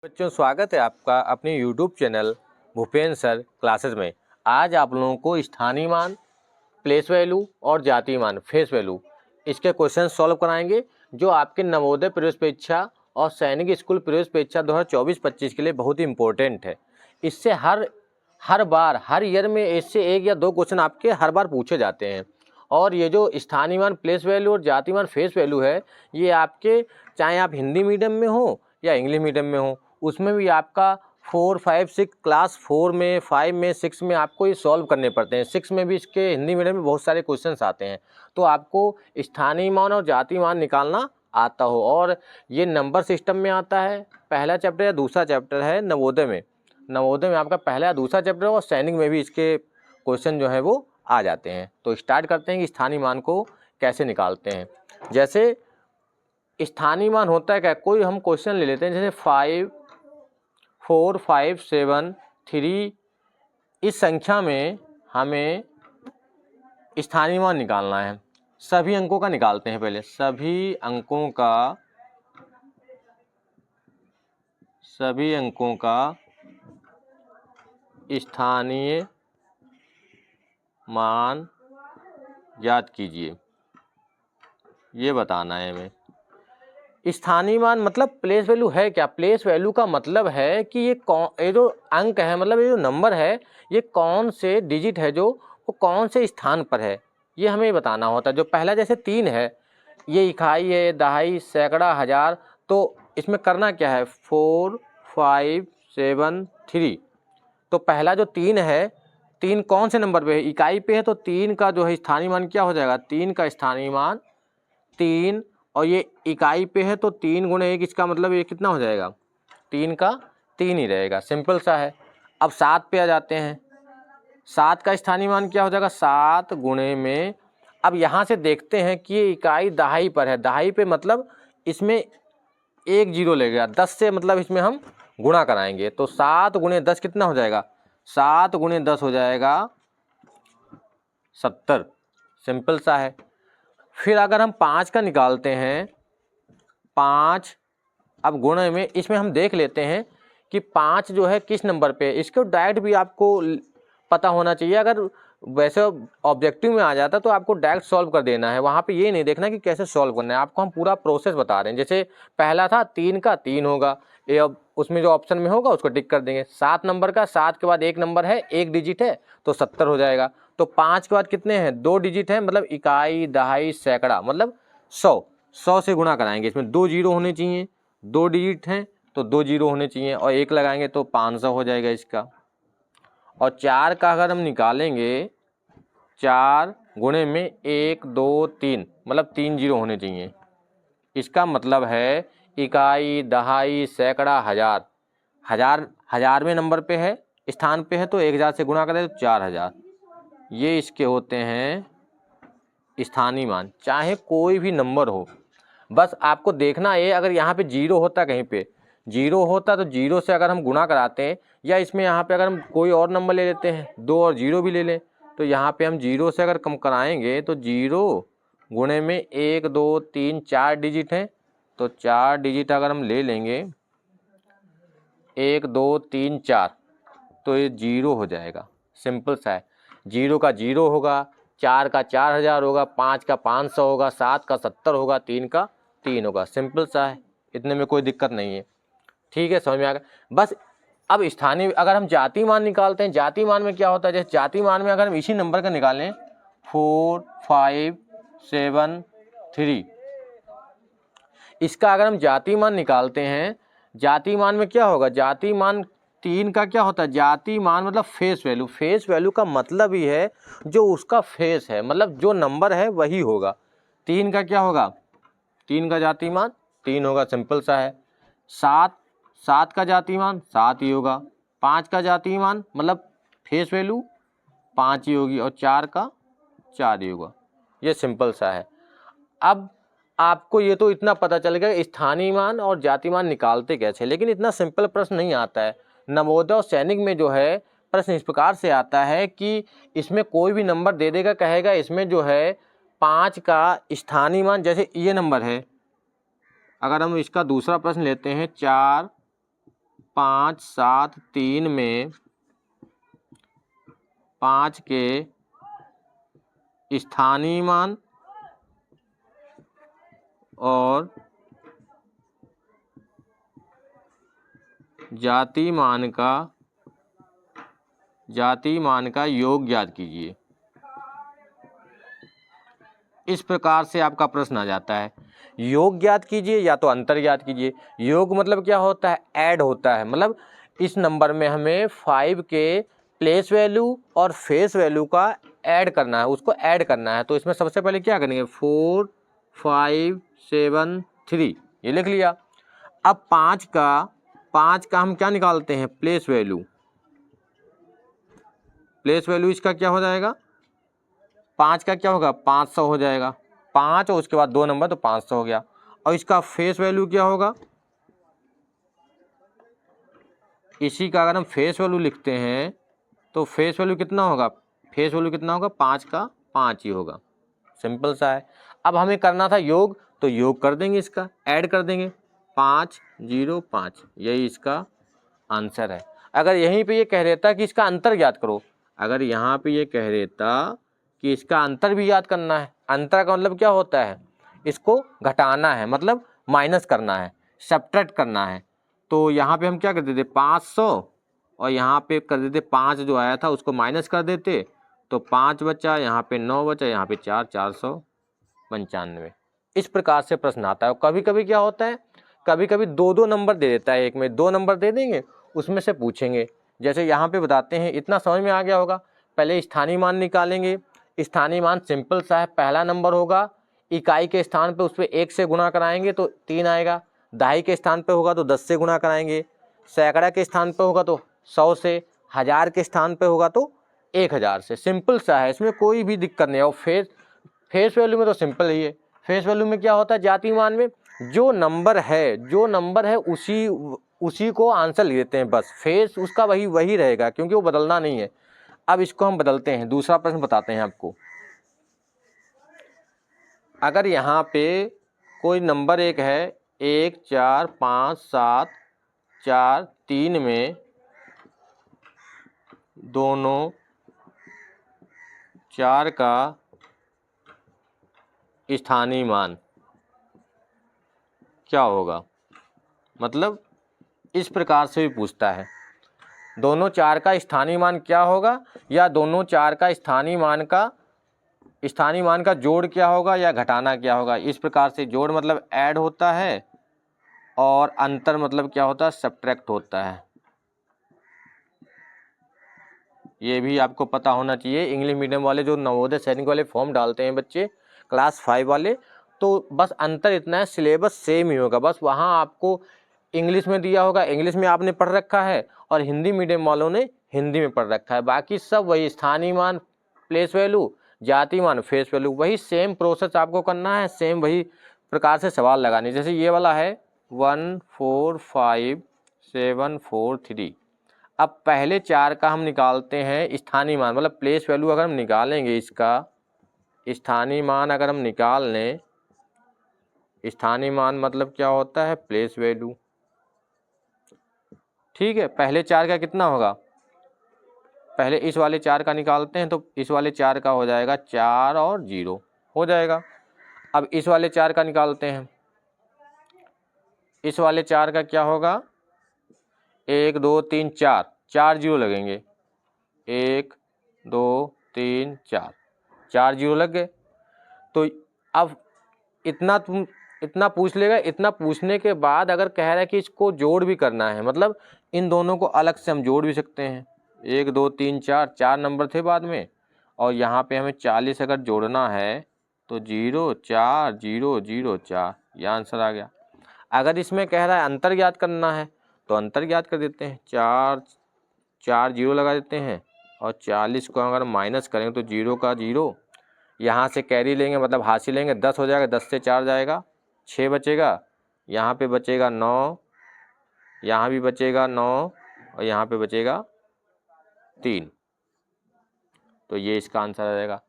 बच्चों, स्वागत है आपका अपने YouTube channel Bhupen sir classes में। आज आप लोगों को स्थानीय मान, प्लेस वैल्यू और जातीय मान, फेस वैल्यू, इसके क्वेश्चन सॉल्व कराएंगे जो आपके नवोदय प्रवेश परीक्षा और सैनिक स्कूल प्रवेश परीक्षा 2024-25 के लिए बहुत ही इंपॉर्टेंट है। इससे हर ईयर में इससे एक या दो क्वेश्चन आपके हर बार पूछे जाते हैं। और ये जो स्थानीय मान, प्लेस वैल्यू और जातीय मान, फेस वैल्यू है, ये आपके चाहे आप हिंदी मीडियम में हो या इंग्लिश मीडियम में हो, उसमें भी आपका 4, 5, 6 क्लास 4 में, 5 में, 6 में आपको ये सॉल्व करने पड़ते हैं। 6 में भी इसके हिंदी मीडियम में बहुत सारे क्वेश्चंस आते हैं। तो आपको स्थानीय मान और जातीय मान निकालना आता हो, और ये नंबर सिस्टम में आता है। पहला चैप्टर या दूसरा चैप्टर है नवोदय में आपका पहला या दूसरा चैप्टर है, और सैनिक में भी इसके क्वेश्चन जो है वो आ जाते हैं। तो स्टार्ट करते हैं कि स्थानीय मान को कैसे निकालते हैं। जैसे स्थानीय मान होता है क्या, कोई हम क्वेश्चन ले लेते हैं, जैसे 5, 4, 5, 7, 3, इस संख्या में हमें स्थानीय मान निकालना है। सभी अंकों का निकालते हैं। पहले सभी अंकों का स्थानीय मान याद कीजिए, ये बताना है हमें। स्थानीय मान मतलब प्लेस वैल्यू है क्या? प्लेस वैल्यू का मतलब है कि ये जो अंक है, मतलब ये जो नंबर है, ये कौन से डिजिट है, जो वो कौन से स्थान पर है, ये हमें बताना होता है। जो पहला जैसे 3 है, ये इकाई है, दहाई, सैकड़ा, हजार। तो इसमें करना क्या है, 4, 5, 7, 3। तो पहला जो 3 है, 3 कौन से नंबर पे है? इकाई पे है। तो 3 का जो है स्थानीय मान क्या हो जाएगा? 3 का स्थानीय मान 3, और ये इकाई पे है तो 3 गुणे 1, इसका मतलब ये कितना हो जाएगा? 3 का 3 ही रहेगा। सिंपल सा है। अब 7 पे आ जाते हैं। 7 का स्थानीय मान क्या हो जाएगा? 7 गुणे में, अब यहाँ से देखते हैं कि ये इकाई दहाई पर है। दहाई पे मतलब इसमें 1 जीरो लगेगा। 10 से मतलब इसमें हम गुणा कराएंगे। तो 7 गुणे 10 कितना हो जाएगा? 7 गुणे 10 हो जाएगा 70। सिंपल सा है। फिर अगर हम 5 का निकालते हैं, 5, अब गुणे में, इसमें हम देख लेते हैं कि 5 जो है किस नंबर पे है। इसको डायरेक्ट भी आपको पता होना चाहिए। अगर वैसे ऑब्जेक्टिव में आ जाता तो आपको डायरेक्ट सॉल्व कर देना है, वहाँ पे ये नहीं देखना कि कैसे सॉल्व करना है। आपको हम पूरा प्रोसेस बता रहे हैं। जैसे पहला था 3 का 3 होगा, ये अब उसमें जो ऑप्शन में होगा उसको टिक कर देंगे। 7 नंबर का, 7 के बाद एक नंबर है, एक डिजिट है, तो 70 हो जाएगा। तो 5 के बाद कितने हैं? 2 डिजिट है, मतलब इकाई, दहाई, सैकड़ा, मतलब 100 से गुणा कराएंगे। इसमें 2 जीरो होने चाहिए, 2 डिजिट हैं तो 2 जीरो होने चाहिए, और 1 लगाएंगे तो 500 हो जाएगा इसका। और 4 का अगर हम निकालेंगे, 4 गुणे में 1, 2, 3, मतलब 3 जीरो होने चाहिए। इसका मतलब है इकाई, दहाई, सैकड़ा, हजार। हजारवें नंबर पे है, स्थान पे है, तो 1000 से गुणा करें तो 4000। ये इसके होते हैं स्थानीय मान, चाहे कोई भी नंबर हो। बस आपको देखना है, अगर यहाँ पे जीरो होता, कहीं पे जीरो होता तो जीरो से अगर हम गुणा कराते हैं, या इसमें यहाँ पे अगर हम कोई और नंबर ले लेते हैं, 2 और 0 भी ले लें, तो यहाँ पे हम जीरो से अगर कम कराएंगे तो 0 गुणे में 1, 2, 3, 4 डिजिट हैं, तो 4 डिजिट अगर हम ले लेंगे, 1, 2, 3, 4, तो ये 0 हो जाएगा। सिंपल सा है। 0 का 0 होगा, 4 का 4000 होगा, 5 का 500 होगा, 7 का 70 होगा, 3 का 3 होगा। सिंपल सा है, इतने में कोई दिक्कत नहीं है। ठीक है, समझ में आ गया। बस अब स्थानीय, अगर हम जातीय मान निकालते हैं, जातीय मान में क्या होता है? जैसे जातीय मान में अगर हम इसी नंबर का निकालें, 4, 5, 7, 3, इसका अगर हम जातीय मान निकालते हैं, जातीय मान में क्या होगा? जातीय मान 3 का क्या होता है? जातीय मान मतलब फेस वैल्यू। फेस वैल्यू का मतलब ही है जो उसका फेस है, मतलब जो नंबर है वही होगा। 3 का क्या होगा? 3 का जातीय मान 3 होगा। सिंपल सा है। 7 का जातीय मान 7 ही होगा। 5 का जातीय मान मतलब फेस वैल्यू 5 ही होगी, और 4 का 4 ही होगा। ये सिंपल सा है। अब आपको ये तो इतना पता चल गया स्थानीय मान और जातीय मान निकालते कैसे, लेकिन इतना सिंपल प्रश्न नहीं आता है। नवोदय और सैनिक में जो है प्रश्न इस प्रकार से आता है कि इसमें कोई भी नंबर दे देगा, कहेगा इसमें जो है 5 का स्थानीय मान, जैसे ये नंबर है, अगर हम इसका दूसरा प्रश्न लेते हैं, 4, 5, 7, 3 में 5 के स्थानीय मान और जाति मान का योग ज्ञात कीजिए। इस प्रकार से आपका प्रश्न आ जाता है। योग ज्ञात कीजिए या तो अंतर ज्ञात कीजिए। योग मतलब क्या होता है? ऐड होता है, मतलब इस नंबर में हमें 5 के प्लेस वैल्यू और फेस वैल्यू का ऐड करना है, उसको ऐड करना है। तो इसमें सबसे पहले क्या करेंगे? 4, 5, 7, 3 ये लिख लिया। अब 5 का हम क्या निकालते हैं? Place value. प्लेस वैल्यू इसका क्या हो जाएगा? 5 का क्या होगा? 500 हो जाएगा। 5 और उसके बाद 2 नंबर तो 500 हो गया। और इसका फेस वैल्यू क्या होगा? इसी का अगर हम फेस वैल्यू लिखते हैं तो फेस वैल्यू कितना होगा? फेस वैल्यू कितना होगा? 5 का 5 ही होगा। सिंपल सा है। अब हमें करना था योग, तो योग कर देंगे, इसका ऐड कर देंगे। 5, 0, 5 यही इसका आंसर है। अगर यहीं पे ये कह देता कि इसका अंतर ज्ञात करो, अगर यहाँ पे ये कह देता कि इसका अंतर भी याद करना है, अंतर का मतलब क्या होता है? इसको घटाना है, मतलब माइनस करना है, सब्ट्रैक्ट करना है। तो यहाँ पे हम क्या कर देते? 500 और यहाँ पे कर देते 5 जो आया था उसको माइनस कर देते, तो 5 बचा, यहाँ पे 9 बचा, यहाँ पे 4, 495। इस प्रकार से प्रश्न आता है। कभी कभी क्या होता है? कभी कभी 2-2 नंबर दे देता है, एक में 2 नंबर दे देंगे, उसमें से पूछेंगे। जैसे यहाँ पे बताते हैं, इतना समझ में आ गया होगा। पहले स्थानीय मान निकालेंगे। स्थानीय मान सिंपल सा है, पहला नंबर होगा इकाई के स्थान पे, उस पर 1 से गुणा कराएंगे तो 3 आएगा। दहाई के स्थान पे होगा तो 10 से गुणा कराएंगे। सैकड़ा के स्थान पे होगा तो 100 से। 1000 के स्थान पे होगा तो 1000 से। सिंपल सा है, इसमें कोई भी दिक्कत नहीं है। और फेस वैल्यू में तो सिंपल ही है। फेस वैल्यू में क्या होता है? जाति मान में जो नंबर है उसी को आंसर ले लेते हैं, बस फेस उसका वही रहेगा, क्योंकि वो बदलना नहीं है। अब इसको हम बदलते हैं, दूसरा प्रश्न बताते हैं आपको। अगर यहाँ पे कोई नंबर एक है 1, 4, 5, 7, 4, 3 में दोनों 4 का स्थानीय मान क्या होगा? मतलब इस प्रकार से भी पूछता है, दोनों 4 का स्थानीय मान क्या होगा, या दोनों 4 का स्थानीय मान का जोड़ क्या होगा या घटाना क्या होगा। इस प्रकार से जोड़ मतलब ऐड होता है और अंतर मतलब क्या होता है? सब्ट्रैक्ट होता है। ये भी आपको पता होना चाहिए। इंग्लिश मीडियम वाले जो नवोदय सैनिक वाले फॉर्म डालते हैं बच्चे, क्लास 5 वाले, तो बस अंतर इतना है, सिलेबस सेम ही होगा। बस वहाँ आपको इंग्लिश में दिया होगा, इंग्लिश में आपने पढ़ रखा है, और हिंदी मीडियम वालों ने हिंदी में पढ़ रखा है। बाकी सब वही, स्थानीय मान प्लेस वैल्यू, जाति मान फेस वैल्यू, वही सेम प्रोसेस आपको करना है, सेम वही प्रकार से सवाल लगाने। जैसे ये वाला है 1, 4, 5, 7, 4, 3। अब पहले 4 का हम निकालते हैं स्थानीय मान, मतलब प्लेस वैल्यू अगर हम निकालेंगे, इसका स्थानीय मान अगर हम निकाल लें, स्थानीय मान मतलब क्या होता है? Place value. ठीक है, पहले 4 का कितना होगा? पहले इस वाले 4 का निकालते हैं, तो इस वाले 4 का हो जाएगा 4 और 0 हो जाएगा। अब इस वाले 4 का निकालते हैं, इस वाले 4 का क्या होगा? 1, 2, 3, 4, 4 0 लगेंगे। 1, 2, 3, 4, 4 0 लग गए। तो अब इतना पूछ लेगा। इतना पूछने के बाद अगर कह रहा है कि इसको जोड़ भी करना है, मतलब इन दोनों को अलग से हम जोड़ भी सकते हैं। 1, 2, 3, 4, 4 नंबर थे बाद में, और यहाँ पे हमें 40 अगर जोड़ना है तो 0, 4, 0, 0, 4, यह आंसर आ गया। अगर इसमें कह रहा है अंतर ज्ञात करना है तो अंतर ज्ञात कर देते हैं। 4, 4 0 लगा देते हैं, और 40 को अगर माइनस करेंगे तो 0 का 0, यहाँ से कैरी लेंगे मतलब हासिल लेंगे, 10 हो जाएगा, 10 से 4 जाएगा, 6 बचेगा, यहाँ पे बचेगा 9, यहाँ भी बचेगा 9, और यहाँ पे बचेगा 3। तो ये इसका आंसर आ जाएगा।